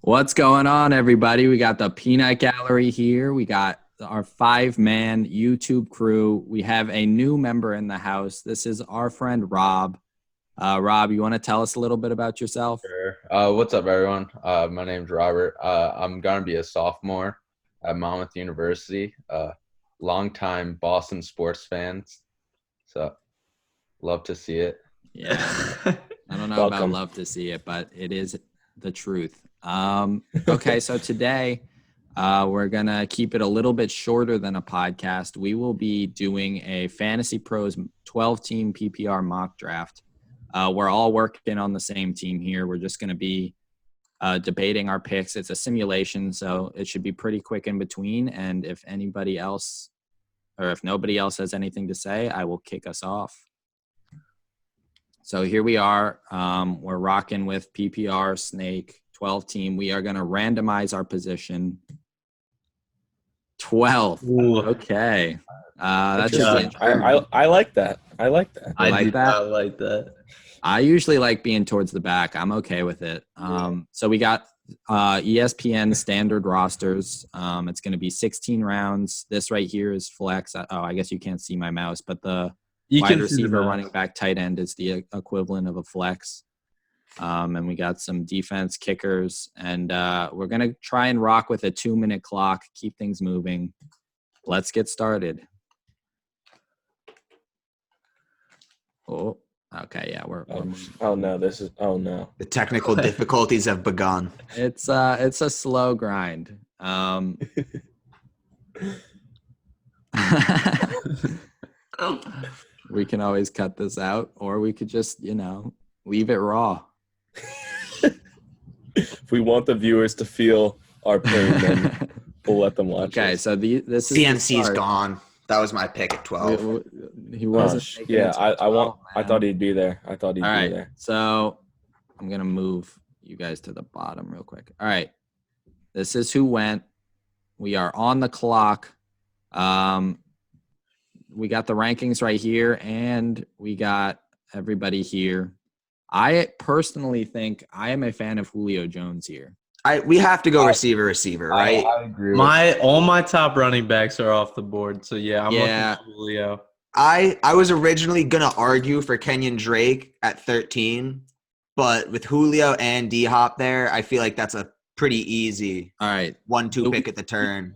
What's going on, everybody? We got the Peanut Gallery here. We got our 5-man YouTube crew. We have a new member in the house. This is our friend Rob. Rob, you want to tell us a little bit about yourself? Sure. What's up, everyone? My name's Robert. I'm going to be a sophomore at Monmouth University. Longtime Boston sports fans. So, love to see it. Yeah. I don't know about love to see it, but it is the truth. Okay, so today we're going to keep it a little bit shorter than a podcast. We will be doing a Fantasy Pros 12-team PPR mock draft. We're all working on the same team here. We're just going to be debating our picks. It's a simulation, so it should be pretty quick in between. And if anybody else or if nobody else has anything to say, I will kick us off. So here we are. We're rocking with PPR Snake 12 team. We are going to randomize our position. 12. Ooh. Okay. That should be interesting. I like that. I like that. I like that. I like that. I usually like being towards the back. I'm okay with it. So we got ESPN standard rosters. It's going to be 16 rounds. This right here is flex. I guess you can't see my mouse, but the wide receiver, running back, tight end is the equivalent of a flex. And we got some defense, kickers, and we're going to try and rock with a 2-minute clock, keep things moving. Let's get started. Oh, okay. Yeah, we're oh no, this is no. The technical difficulties have begun. It's a slow grind. We can always cut this out, or we could just, leave it raw. If we want the viewers to feel our pain, then we'll let them watch. Okay, this. so this is CMC's gone. That was my pick at 12. He wasn't. Yeah, I thought he'd be there. I thought he'd All be right, there. so I'm gonna move you guys to the bottom real quick. All right, this is who went. We are on the clock. We got the rankings right here, and we got everybody here. I personally think I am a fan of Julio Jones here. We have to go receiver, right? I agree. All my top running backs are off the board, so yeah, I'm looking at Julio. I was originally gonna argue for Kenyon Drake at 13, but with Julio and D-Hop there, I feel like that's a pretty easy 1-2 pick at the turn.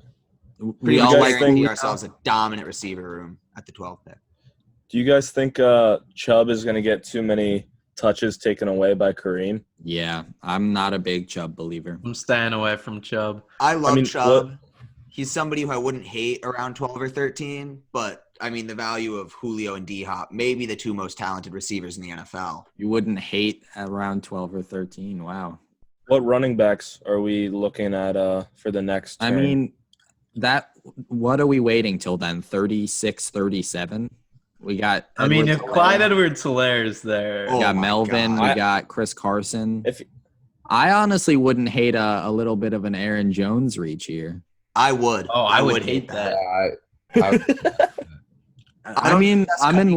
We all guarantee ourselves a dominant receiver room at the 12th pick. Do you guys think Chubb is gonna get too many touches taken away by Kareem? Yeah, I'm not a big Chubb believer. I'm staying away from Chubb. I love Chubb. He's somebody who I wouldn't hate around 12 or 13, but I mean the value of Julio and D-Hop, maybe the two most talented receivers in the NFL. You wouldn't hate around 12 or 13. Wow. What running backs are we looking at for the next turn? I mean, what are we waiting till then? 36, 37? We got if Clyde Edwards-Helaire is there. We got Melvin. We got Chris Carson. I honestly wouldn't hate a little bit of an Aaron Jones reach here. I would. Oh, I would hate that. I'm in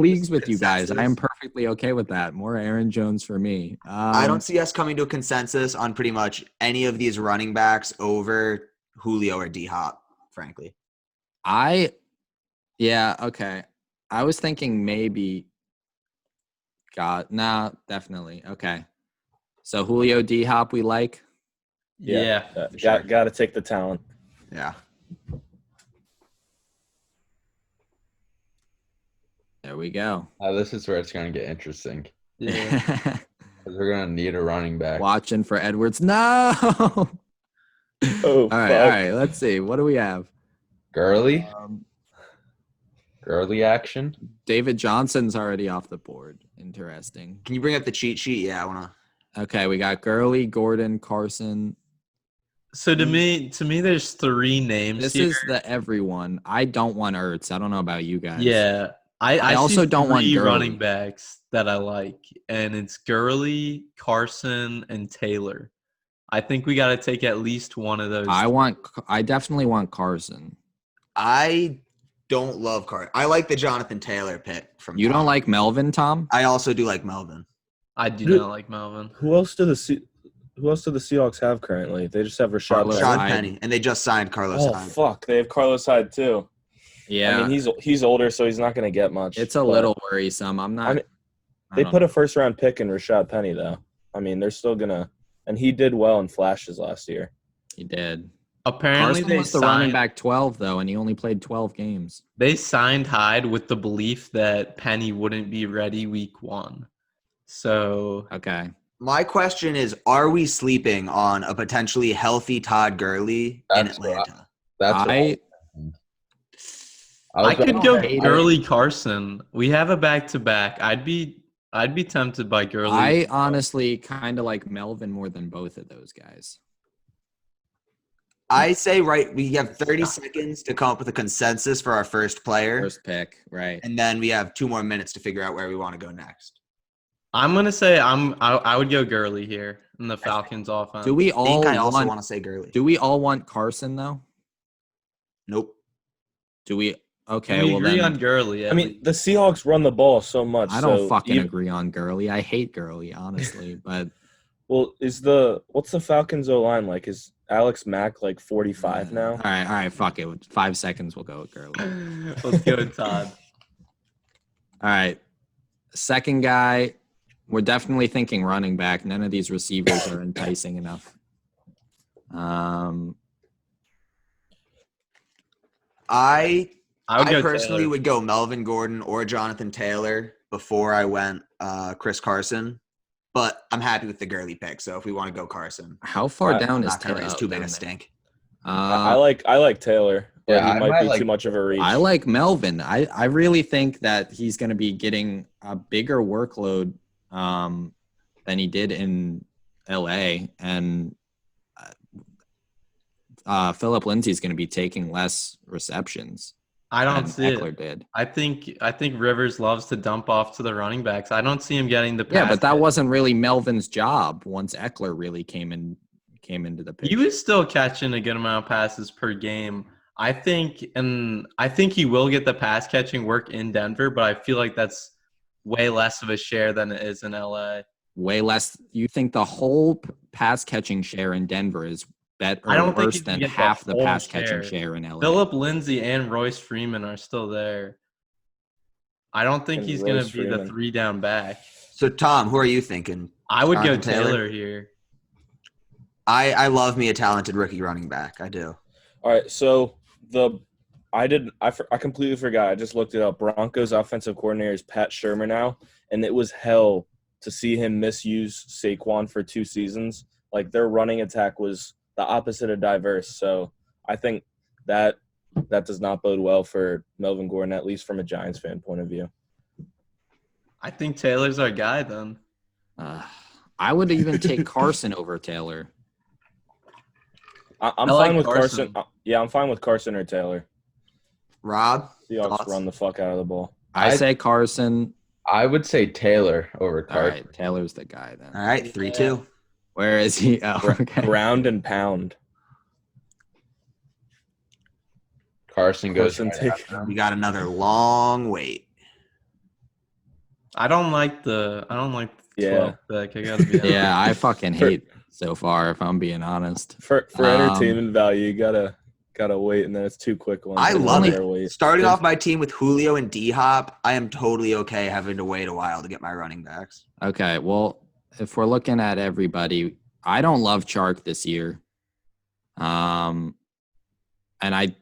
leagues with you guys. I am perfectly okay with that. More Aaron Jones for me. I don't see us coming to a consensus on pretty much any of these running backs over Julio or D-Hop, frankly. Okay. I was thinking maybe definitely. Okay. So Julio, D-Hop we like? Yeah. Got to take the talent. Yeah. There we go. This is where it's going to get interesting. Yeah. Because we're going to need a running back. Watching for Edwards. No! All right. Let's see. What do we have? Gurley? Gurley action? David Johnson's already off the board. Interesting. Can you bring up the cheat sheet? Yeah, I want to. Okay, we got Gurley, Gordon, Carson. So to me, there's 3 names. This here. is the everyone. I don't want Ertz. I don't know about you guys. Yeah. I also see don't want 3 Gurley. running backs that I like, and it's Gurley, Carson, and Taylor. I think we got to take at least one of those. I definitely want Carson. I don't love Carson. I like the Jonathan Taylor pick from. You Tom. don't like Melvin, Tom? I also do like Melvin. I do not like Melvin. Who else do Who else do the Seahawks have currently? They just have Rashad Carlos Penny. Rashad Hyde. Penny, and they just signed Carlos Oh Hyde. fuck! They have Carlos Hyde too. Yeah, I mean, he's older, so he's not going to get much. it's a but little worrisome. I'm not. I mean, I they don't put know. a first-round pick in Rashad Penny, though. I mean, they're still gonna, and he did well in flashes last year. He did. Apparently, Carson they was the running signed, back 12 though, and he only played 12 games. they signed Hyde with the belief that Penny wouldn't be ready week 1. So Okay. My question is, are we sleeping on a potentially healthy Todd Gurley in That's what Atlanta? That's what I was I could gonna go say. Gurley Carson. We have a back-to-back. I'd be tempted by Gurley. I honestly kind of like Melvin more than both of those guys. I say we have 30 seconds to come up with a consensus for our first player, First pick, right? and then we have 2 more minutes to figure out where we want to go next. I'm gonna say I would go Gurley here in the Falcons offense. Do we I all think I also want? want to say Gurley. Do we all want Carson though? Nope. Do we? Okay, we well agree then. on Gurley? I mean, the Seahawks run the ball so much. I don't so fucking even- agree on Gurley. I hate Gurley, honestly. But Well, what's the Falcons O line like? Is Alex Mack like 45 now? all right. Fuck it. 5 seconds. We'll go with Gurley. Let's go, Todd. All right. Second guy, we're definitely thinking running back. None of these receivers are enticing enough. I would go personally Taylor. would go Melvin Gordon or Jonathan Taylor before I went Chris Carson, but I'm happy with the Gurley pick. So if we want to go Carson, How far down I'm is not going to Taylor? raise too big a stink. I like Taylor, but Yeah, he I might might be like too much of a reach. I like Melvin. I really think that he's going to be getting a bigger workload than he did in LA, and Philip Lindsay's going to be taking less receptions. I don't than see Eckler it. did. I think Rivers loves to dump off to the running backs. I don't see him getting the pass. Yeah, but that catch. wasn't really Melvin's job once Eckler really came into the picture. He was still catching a good amount of passes per game. I think he will get the pass catching work in Denver, but I feel like that's way less of a share than it is in LA. Way less. You think the whole pass catching share in Denver is better I don't or think worse you can than get the half the whole pass catching share. share in LA? Philip Lindsay and Royce Freeman are still there. I don't think And he's going Royce to be the Freeman. 3-down back. So Tom, who are you thinking? I would go Jonathan Taylor? Taylor here. I love me a talented rookie running back. I do. All right, so I completely forgot. I just looked it up. Broncos offensive coordinator is Pat Shurmur now, and it was hell to see him misuse Saquon for 2 seasons. Like, their running attack was the opposite of diverse. So I think that does not bode well for Melvin Gordon, at least from a Giants fan point of view. I think Taylor's our guy then. I would even take Carson over Taylor. I'm I like fine with Carson. Carson. Yeah, I'm fine with Carson or Taylor. Rob, Seahawks thoughts? run the fuck out of the ball. I say Carson. I would say Taylor over All Carson. right, Taylor's the guy then. All right, 3-2. Where is he? Oh, okay. Ground and pound. Carson goes Carson right take- after him. We got another long wait. I don't like the 12th Yeah. pick. I gotta be honest. Yeah, I fucking hate so far, if I'm being honest. For entertainment value, you gotta wait, and then it's 2 quick ones. I and love another it. wait. Starting off my team with Julio and D-Hop, I am totally okay having to wait a while to get my running backs. Okay, well, if we're looking at everybody, I don't love Chark this year. And I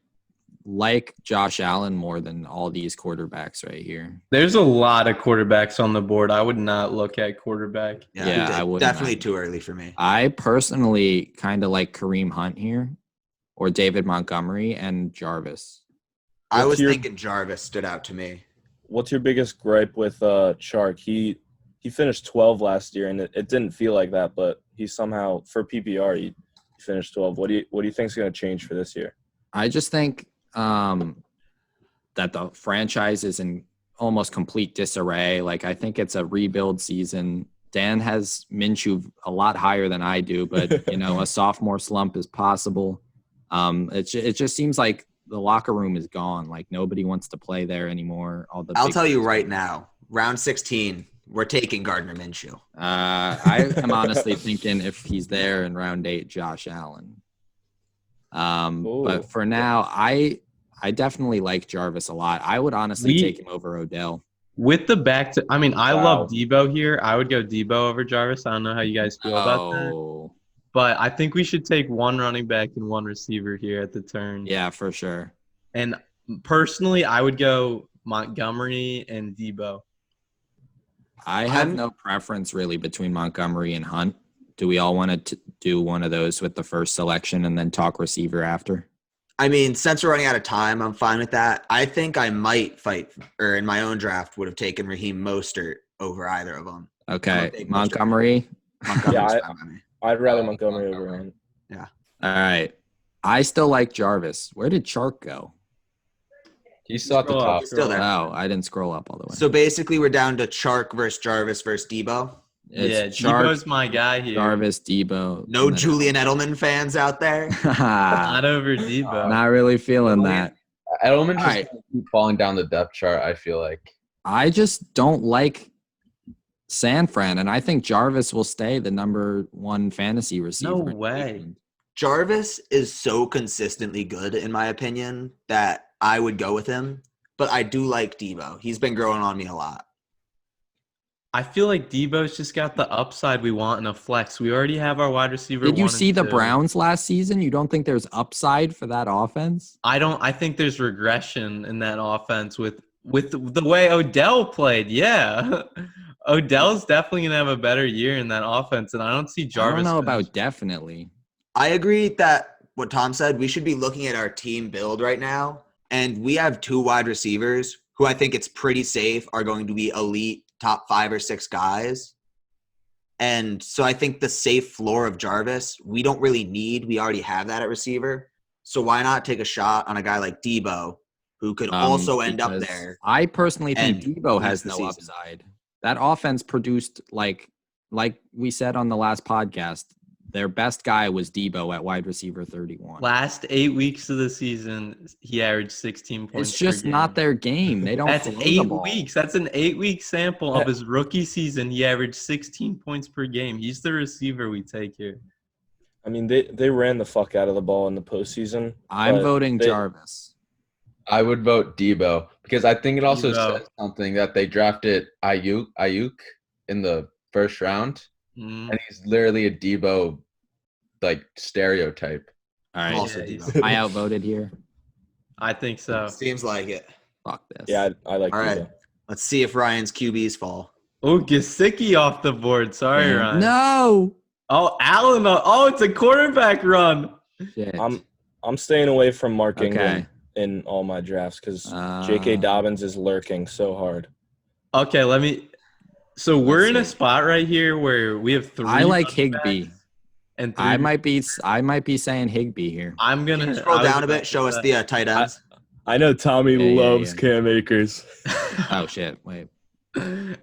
like Josh Allen more than all these quarterbacks right here. There's a lot of quarterbacks on the board. I would not look at quarterback. Yeah, I wouldn't Definitely either. too early for me. I personally kind of like Kareem Hunt here or David Montgomery and Jarvis. I What's was your- thinking Jarvis stood out to me. What's your biggest gripe with Chark? He finished 12 last year, and it didn't feel like that, but he somehow, for PPR, he finished 12. What do you think is going to change for this year? I just think that the franchise is in almost complete disarray. Like, I think it's a rebuild season. Dan has Minshew a lot higher than I do, but, a sophomore slump is possible. It just seems like the locker room is gone. Like, nobody wants to play there anymore. I'll tell you right now, round 16, We're taking Gardner Minshew. I am honestly thinking if he's there in round 8, Josh Allen. But for now, I definitely like Jarvis a lot. I would honestly take him over Odell. With the I love Debo here. I would go Debo over Jarvis. I don't know how you guys feel about that. But I think we should take one running back and one receiver here at the turn. Yeah, for sure. And personally, I would go Montgomery and Debo. I have no preference really between Montgomery and Hunt. Do we all want to do one of those with the first selection and then talk receiver after? I mean, since we're running out of time, I'm fine with that. I think I might in my own draft, would have taken Raheem Mostert over either of them. Okay, Montgomery. Yeah, I'd rather Montgomery over Hunt. Yeah. All right. I still like Jarvis. Where did Chark go? He's still at the top. He's still there. Oh, I didn't scroll up all the way. So basically, we're down to Chark versus Jarvis versus Debo. Debo's my guy here. Jarvis, Debo. No Julian Edelman fans out there. Not over Debo. Not really feeling that. Edelman just keep falling down the depth chart, I feel like. I just don't like San Fran, and I think Jarvis will stay the number 1 fantasy receiver. No way. Jarvis is so consistently good, in my opinion, that I would go with him. But I do like Debo. He's been growing on me a lot. I feel like Debo's just got the upside we want in a flex. We already have our wide receiver. Did you 1 see and the 2. Browns last season? You don't think there's upside for that offense? I think there's regression in that offense with the way Odell played. Yeah. Odell's definitely going to have a better year in that offense, and I don't see Jarvis. I don't know about definitely. I agree that what Tom said, we should be looking at our team build right now, and we have 2 wide receivers who I think it's pretty safe are going to be elite top 5 or 6 guys. And so I think the safe floor of Jarvis, we don't really need. We already have that at receiver. So why not take a shot on a guy like Debo, who could also end up there? I personally think Debo has no upside. That offense produced, like we said on the last podcast, their best guy was Debo at wide receiver 31. Last 8 weeks of the season, he averaged 16 points. It's just not their game. They don't. That's 8 weeks. That's an 8-week sample of his rookie season. He averaged 16 points per game. He's the receiver we take here. I mean, they ran the fuck out of the ball in the postseason. I'm voting Jarvis. I would vote Debo because I think it also says something that they drafted Ayuk in the first round. And he's literally a Debo, like, stereotype. All right. I outvoted here. I think so. Seems like it. Fuck this. Yeah, I like All Debo. right. Let's see if Ryan's QBs fall. Oh, Gesicki off the board. Sorry, Ryan. No. Oh, Allen. Oh, it's a quarterback run. Shit. I'm staying away from Mark Ingram in all my drafts because J.K. Dobbins is lurking so hard. Okay, So we're in a spot right here where we have 3. I like Higbee, and 3. I might be saying Higbee here. I'm gonna scroll down a bit. Show us the tight ends. I know Tommy loves Cam Akers. Oh shit! Wait.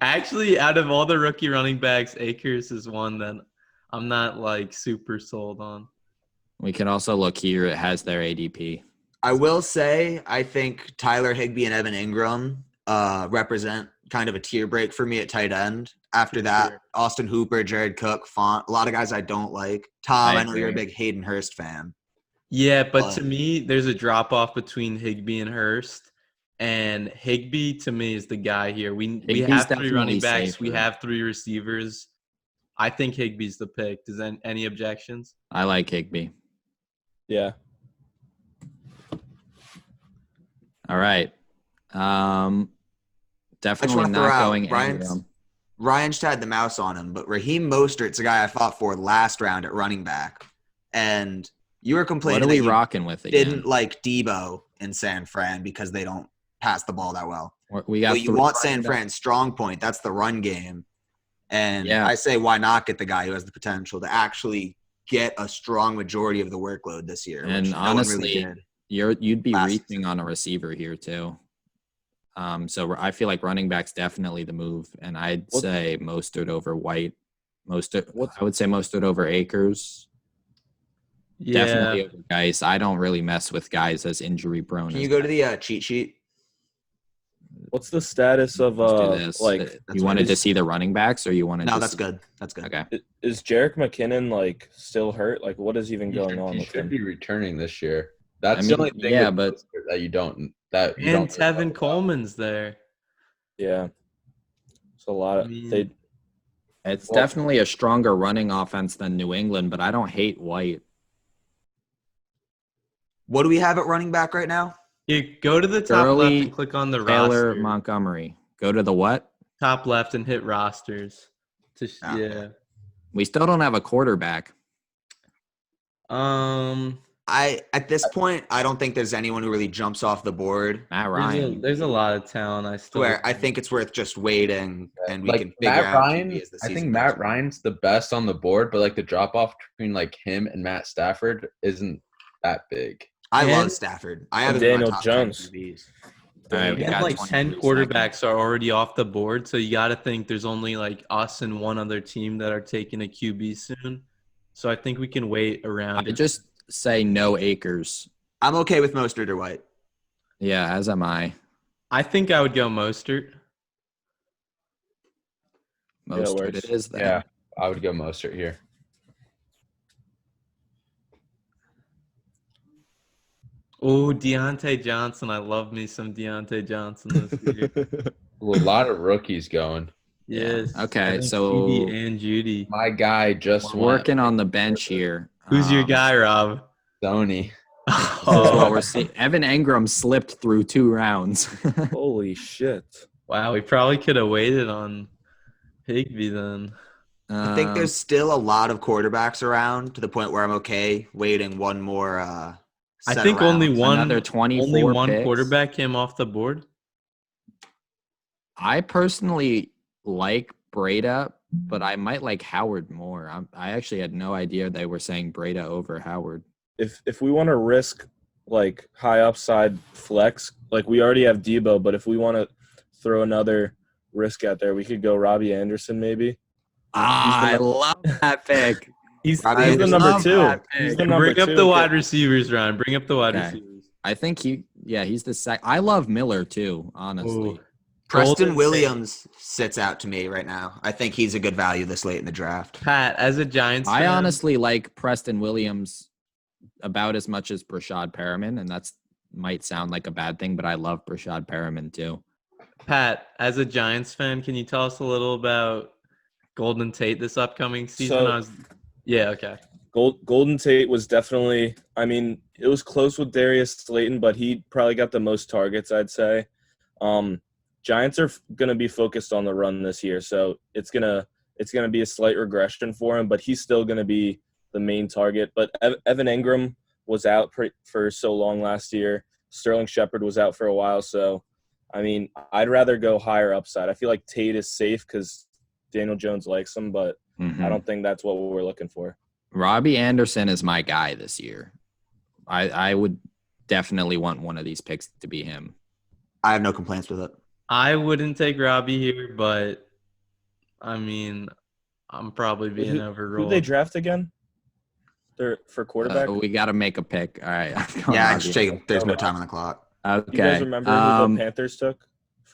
Actually, out of all the rookie running backs, Akers is one that I'm not like super sold on. We can also look here. It has their ADP. I will say I think Tyler Higbee and Evan Ingram represent kind of a tier break for me at tight end. After that, Austin Hooper, Jared Cook, Font, a lot of guys I don't like. Tom, I know you're a big Hayden Hurst fan. Yeah, but to me, there's a drop off between Higbee and Hurst. And Higbee, to me, is the guy here. We have 3 running backs. Safer. We have 3 receivers. I think Higbee's the pick. Does any objections? I like Higbee. Yeah. All right. Definitely not going Ingram. Ryan just had the mouse on him, but Raheem Mostert's a guy I fought for last round at running back. And you were complaining what are we rocking with again? Didn't like Debo in San Fran because they don't pass the ball that well. You want San Fran's strong point. That's the run game. And I say why not get the guy who has the potential to actually get a strong majority of the workload this year. And honestly, you'd be reaching on a receiver here too. So I feel like running back's definitely the move, and I'd say Mostert over White. I would say Mostert over Akers. Yeah. Definitely over guys. I don't really mess with guys as injury prone. Can you go to the cheat sheet? What's the status of Let's do this. like? You wanted to see the running backs, or you wanted? No, to that's see... good. That's good. Okay. Is Jerick McKinnon like still hurt? Like, what is even going on He with should him? be returning this year. That's the only thing. Yeah, but that you don't. And Tevin Coleman's there. Yeah, it's a lot of they. It's definitely a stronger running offense than New England, but I don't hate White. What do we have at running back right now? You go to the top left and click on the Taylor roster. Montgomery. Go to the what? Top left and hit rosters. Yeah. We still don't have a quarterback. At this point, I don't think there's anyone who really jumps off the board. Matt Ryan. There's a lot of talent. I think it's worth just waiting, and we can figure Matt out. Ryan, I think Matt Ryan's the best on the board, but like the drop off between like him and Matt Stafford isn't that big. I love Stafford. I have Daniel Jones. All right, we got like 10 quarterbacks are already off the board, so you got to think there's only like us and one other team that are taking a QB soon. So I think we can wait around. I just say no Akers. I'm okay with Mostert or White. Yeah, as am I. I think I would go Mostert. Mostert it is then. Yeah, I would go Mostert here. Oh, Deontay Johnson. I love me some Deontay Johnson this year. A lot of rookies going. Yes. Okay, so TD and Judy. My guy just working on the bench here. Who's your guy, Rob? Sony. This is what we're seeing. Evan Engram slipped through 2 rounds. Holy shit! Wow, we probably could have waited on Higbee then. I think there's still a lot of quarterbacks around to the point where I'm okay waiting one more. I think only one picks. quarterback came off the board. I personally like Breda, but I might like Howard more. I actually had no idea they were saying Breda over Howard. If we want to risk like high upside flex, like we already have Debo, but if we want to throw another risk out there, we could go Robbie Anderson maybe. I love that pick. He's the number 2. He's the number Bring up the wide receivers, Ryan. Bring up the wide receivers. I think he's the second. I love Miller too, honestly. Ooh. Preston Williams sits out to me right now. I think he's a good value this late in the draft. Pat, as a Giants fan, I honestly like Preston Williams about as much as Brashad Perriman, and that's might sound like a bad thing, but I love Brashad Perriman too. Pat, as a Giants fan, can you tell us a little about Golden Tate this upcoming season? Yeah, okay. Golden Tate was definitely – I mean, it was close with Darius Slayton, but he probably got the most targets, I'd say. Giants are going to be focused on the run this year, so it's gonna be a slight regression for him, but he's still going to be the main target. But Evan Engram was out for so long last year. Sterling Shepard was out for a while, so, I mean, I'd rather go higher upside. I feel like Tate is safe because Daniel Jones likes him, but I don't think that's what we're looking for. Robbie Anderson is my guy this year. I would definitely want one of these picks to be him. I have no complaints with it. I wouldn't take Robbie here, but I mean, I'm probably being overruled. Who they draft again? They're for quarterback. We got to make a pick. All right. Yeah, just take him. There's no time on the clock. Okay. You guys remember who the Panthers took?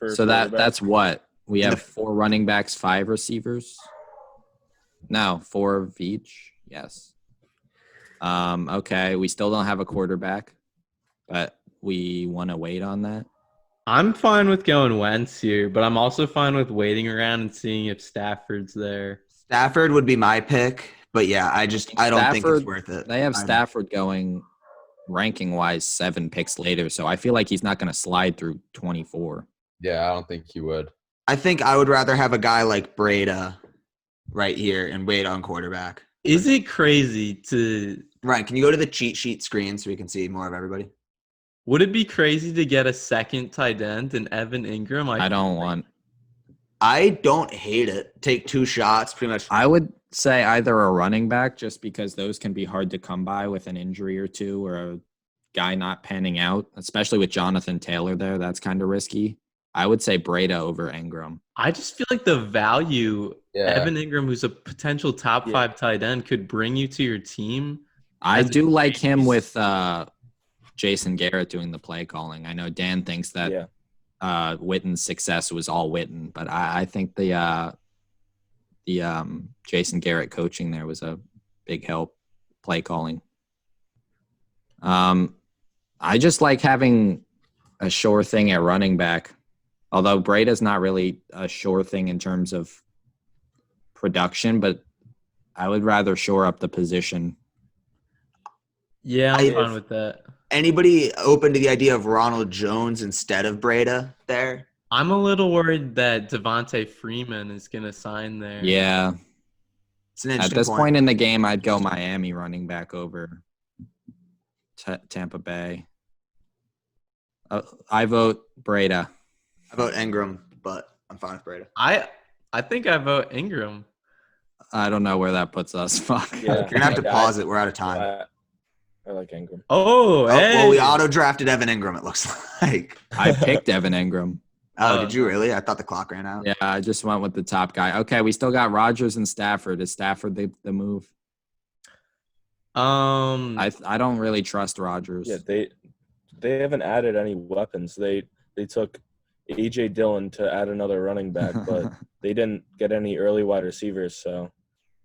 So that's what we have: 4 running backs, 5 receivers. No, 4 of each. Yes. Okay. We still don't have a quarterback, but we want to wait on that. I'm fine with going Wentz here, but I'm also fine with waiting around and seeing if Stafford's there. Stafford would be my pick, but yeah, I don't think it's worth it. They have Stafford going ranking-wise 7 picks later, so I feel like he's not going to slide through 24. Yeah, I don't think he would. I think I would rather have a guy like Breda right here and wait on quarterback. Is it crazy to – Ryan, can you go to the cheat sheet screen so we can see more of everybody? Would it be crazy to get a second tight end in Evan Engram? I don't hate it. Take 2 shots, pretty much. I would say either a running back, just because those can be hard to come by with an injury or two, or a guy not panning out, especially with Jonathan Taylor there. That's kind of risky. I would say Breda over Engram. I just feel like the value Evan Engram, who's a potential top 5 tight end, could bring you to your team. I do like him with Jason Garrett doing the play calling. I know Dan thinks that Witten's success was all Witten, but I think the Jason Garrett coaching there was a big help. Play calling. I just like having a sure thing at running back, although Breda's not really a sure thing in terms of production, but I would rather shore up the position. Yeah, I'm fine with that. Anybody open to the idea of Ronald Jones instead of Breda there? I'm a little worried that Devontae Freeman is going to sign there. Yeah. It's an interesting At this point in the game, I'd go Miami running back over Tampa Bay. I vote Breda. I vote Ingram, but I'm fine with Breda. I think I vote Ingram. I don't know where that puts us. Fuck. Yeah. You're going to have to pause it. We're out of time. I like Ingram. Oh, hey. Well, we auto-drafted Evan Ingram, it looks like. I picked Evan Ingram. Oh, did you really? I thought the clock ran out. Yeah, I just went with the top guy. Okay, we still got Rodgers and Stafford. Is Stafford the move? I don't really trust Rodgers. Yeah, they haven't added any weapons. They took A.J. Dillon to add another running back, but they didn't get any early wide receivers. So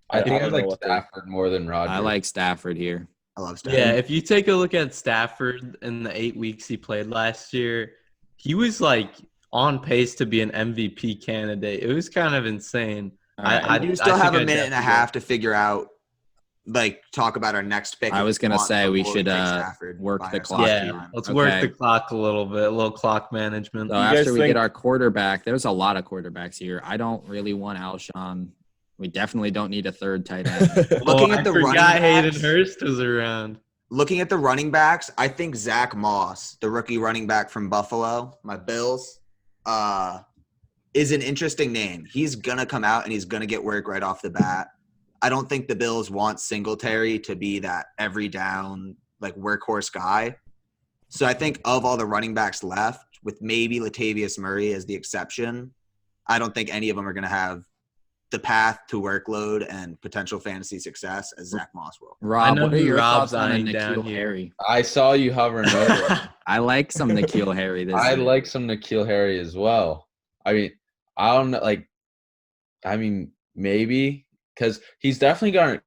I think I like Stafford more than Rodgers. I like Stafford here. I love Stafford. Yeah, if you take a look at Stafford in the 8 weeks he played last year, he was like on pace to be an MVP candidate. It was kind of insane. Right. I still have a minute and a half to figure out, talk about our next pick. I was going to say we should work the clock. Yeah, let's work the clock a little bit, a little clock management. So after we get our quarterback, there's a lot of quarterbacks here. I don't really want Alshon. We definitely don't need a third tight end. Looking at the running backs, Hayden Hurst was around. Looking at the running backs, I think Zach Moss, the rookie running back from Buffalo, my Bills, is an interesting name. He's going to come out and he's going to get work right off the bat. I don't think the Bills want Singletary to be that every down, workhorse guy. So I think of all the running backs left, with maybe Latavius Murray as the exception, I don't think any of them are going to have the path to workload and potential fantasy success as Zach Moss will. Rob, what are your thoughts on N'Keal Harry? I saw you hovering over. I like some N'Keal Harry this year. year. Like some N'Keal Harry as well. I mean, I don't know, maybe because he's definitely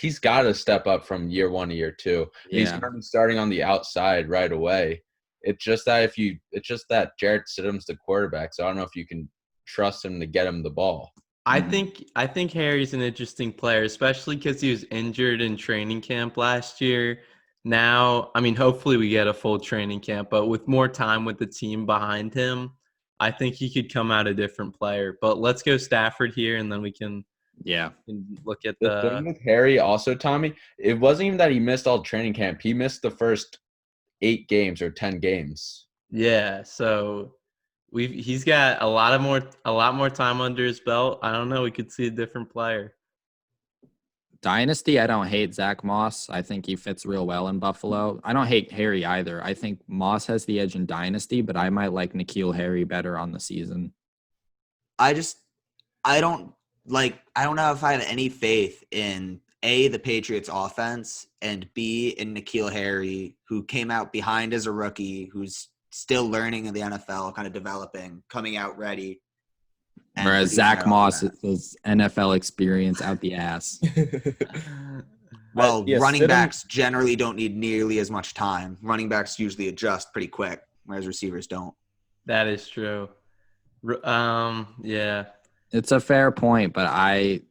he's got to step up from year 1 to year 2. Yeah. He's going to be starting on the outside right away. It's just that Jarrett Stidham's the quarterback, so I don't know if you can trust him to get him the ball. I think Harry's an interesting player, especially because he was injured in training camp last year. Now, hopefully we get a full training camp, but with more time with the team behind him, I think he could come out a different player. But let's go Stafford here, and then we can look at the thing with Harry also, Tommy, it wasn't even that he missed all training camp. He missed the first 8 games or 10 games. Yeah, so he's got a lot more time under his belt. I don't know. We could see a different player. Dynasty, I don't hate Zach Moss. I think he fits real well in Buffalo. I don't hate Harry either. I think Moss has the edge in Dynasty, but I might like N'Keal Harry better on the season. I don't know if I have any faith in A, the Patriots offense, and B, in N'Keal Harry, who came out behind as a rookie, who's still learning in the NFL, kind of developing, coming out ready. Whereas Zach Moss is NFL experience out the ass. Well, running backs generally don't need nearly as much time. Running backs usually adjust pretty quick, whereas receivers don't. That is true. Yeah. It's a fair point, but I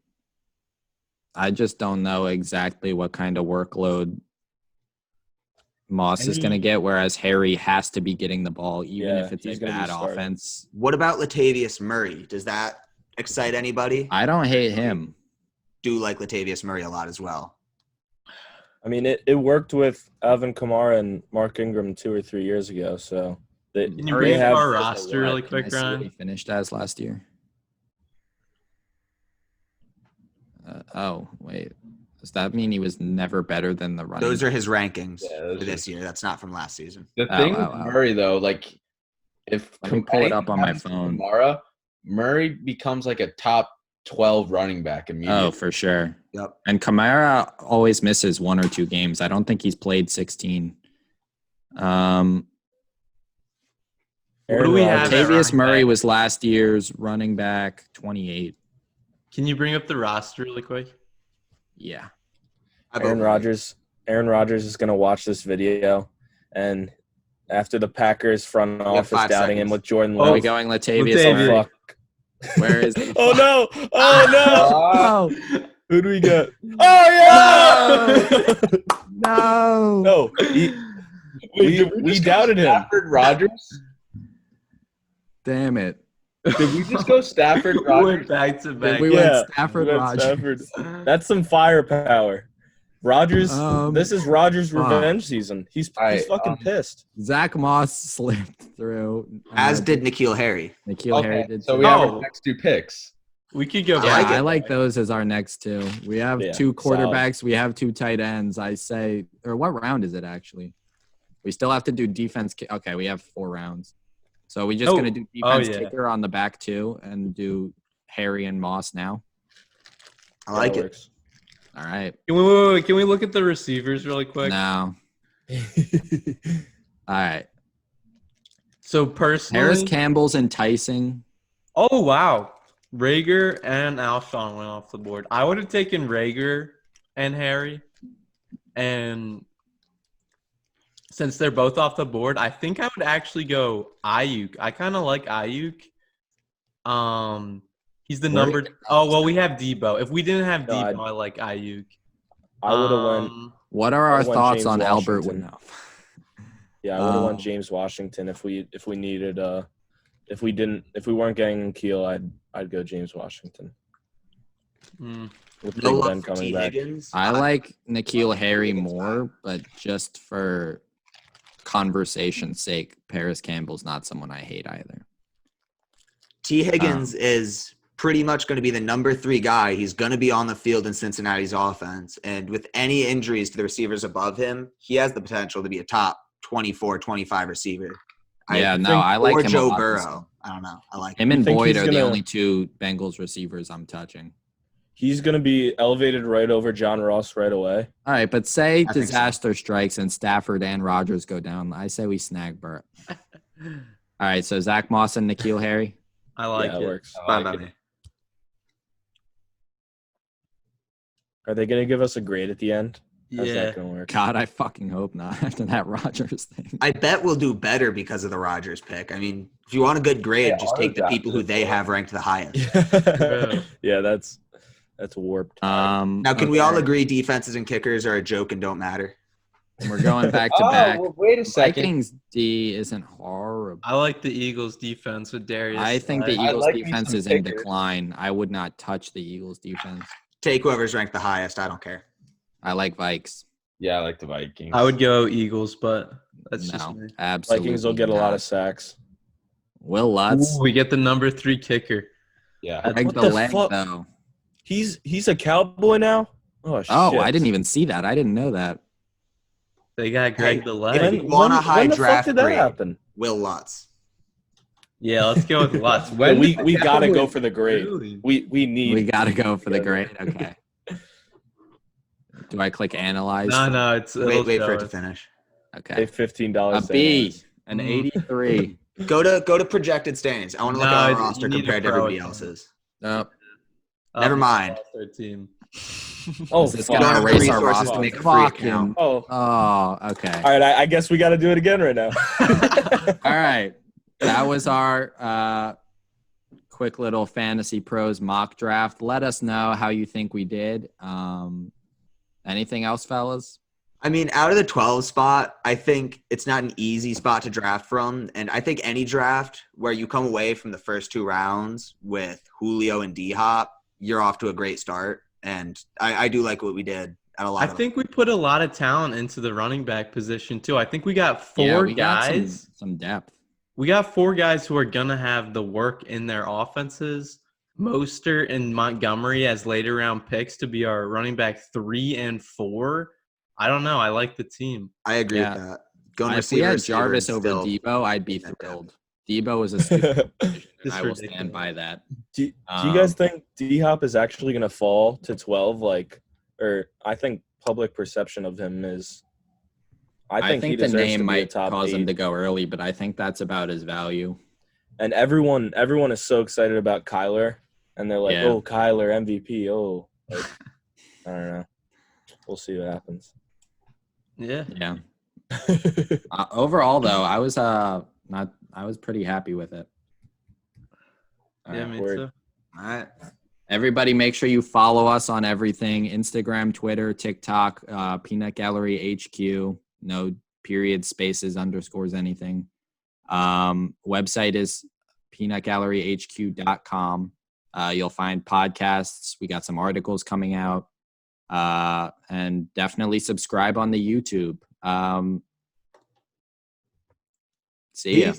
just don't know exactly what kind of workload Moss is going to get, whereas Harry has to be getting the ball, even if it's a bad offense. What about Latavius Murray? Does that excite anybody? I don't hate him. Do like Latavius Murray a lot as well. It worked with Alvin Kamara and Mark Ingram 2 or 3 years ago. So can you bring up our roster really quick, Ryan? He finished as last year. Wait. Does that mean he was never better than the running? Those are his rankings for this year. That's not from last season. The thing with Murray, though, if I can pull it up on my phone. Kamara, Murray becomes like a top 12 running back immediately. Oh, for sure. Yep. And Kamara always misses 1 or 2 games. I don't think he's played 16. What do we have? Latavius Murray was last year's running back 28. Can you bring up the roster really quick? Yeah. Aaron Rodgers is going to watch this video, and after the Packers front office doubting him with Jordan Love. Are we going Latavius Murray? Fuck. Where is he? Oh, no. Oh, no. Who do we get? Oh, yeah. No. No. We doubted him. Stafford Rodgers? Damn it. Did we just go Stafford Rodgers? We went back to back. We went Stafford Rodgers. That's some firepower. Rodgers, this is Rodgers' revenge season. He's fucking pissed. Zach Moss slipped through. As did N'Keal Harry. N'Keal Harry did. So we have our next 2 picks. We could go. Yeah, I like those as our next 2. We have 2 quarterbacks. Solid. We have 2 tight ends. I say, or what round is it actually? We still have to do defense. Okay, we have 4 rounds. So we're just gonna do defense kicker on the back 2 and do Harry and Moss now. I like it. All right. Can we look at the receivers really quick? No. All right. So personally, Harris Campbell's enticing. Oh wow, Rager and Alshon went off the board. I would have taken Rager and Harry, and since they're both off the board, I think I would actually go Ayuk. I kind of like Ayuk. He's the number. Oh well, we have Debo. If we didn't have Debo, I like Ayuk. I would have went. What are our thoughts on Albert Washington. Winnow? Yeah, I would have went James Washington if we needed if we weren't getting N'Keal, I'd go James Washington. With Big Ben coming back. I like N'Keal Harry more, but just for conversation's sake, Paris Campbell's not someone I hate either. T. Higgins is pretty much going to be the number 3 guy. He's going to be on the field in Cincinnati's offense. And with any injuries to the receivers above him, he has the potential to be a top 24, 25 receiver. I like him. Joe Burrow. I don't know. I like him and Boyd are the only 2 Bengals receivers I'm touching. He's going to be elevated right over John Ross right away. All right, but say disaster strikes and Stafford and Rodgers go down. I say we snag Burrow. All right, so Zach Moss and N'Keal Harry. I like it. Works. Are they going to give us a grade at the end? How's that going to work? God, I fucking hope not after that Rodgers thing. I bet we'll do better because of the Rodgers pick. I mean, if you want a good grade, just take the people who they have ranked the highest. Yeah, that's warped. Now, can we all agree defenses and kickers are a joke and don't matter? We're going back to back. Well, wait a second. Vikings D isn't horrible. I like the Eagles defense with Darius. I think the Eagles defense is in decline. I would not touch the Eagles defense. Take whoever's ranked the highest. I don't care. I like Vikes. Yeah, I like the Vikings. I would go Eagles, but that's just me. Absolutely. Vikings will get a lot of sacks. Will Lutz. Ooh, we get the number 3 kicker. Yeah. Greg the leg, though. He's a Cowboy now? Oh, shit. Oh, I didn't even see that. I didn't know that. They got Greg the leg. If you want a high draft did that grade, happen? Will Lutz. Yeah, let's go with Lutz. We got to go for the grade. Really? We got to go for the grade. Okay. Do I click analyze? No, it's wait for it to finish. Okay. Pay $15. A B, an 83. Go to projected standings. I want to look at our roster compared to everybody else's. Nope. Never mind. 13. Oh, is this gonna erase our roster to make a free account? Oh, okay. All right, I guess we got to do it again right now. All right. That was our quick little Fantasy Pros mock draft. Let us know how you think we did. Anything else, fellas? I mean, out of the 12 spot, I think it's not an easy spot to draft from. And I think any draft where you come away from the first 2 rounds with Julio and D-Hop, you're off to a great start. And I do like what we did. I think we put a lot of talent into the running back position, too. I think we got 4 guys. Got some depth. We got 4 guys who are going to have the work in their offenses. Mostert and Montgomery as later round picks to be our running back 3 and 4. I don't know. I like the team. I agree with that. If we had Jarvis over Debo, I'd be thrilled. Debo is a stupid decision, and I will stand by that. Do you guys think D-Hop is actually going to fall to 12? Or I think public perception of him is I think the name might cause him to go early, but I think that's about his value. And everyone is so excited about Kyler, and they're like, "Oh, Kyler MVP." Oh, like, I don't know. We'll see what happens. Yeah. Overall, though, I was pretty happy with it. Me too. All right. Everybody, make sure you follow us on everything: Instagram, Twitter, TikTok, Peanut Gallery HQ. No periods, spaces, underscores, anything. Website is peanutgalleryhq.com. You'll find podcasts. We got some articles coming out. And definitely subscribe on the YouTube. See ya.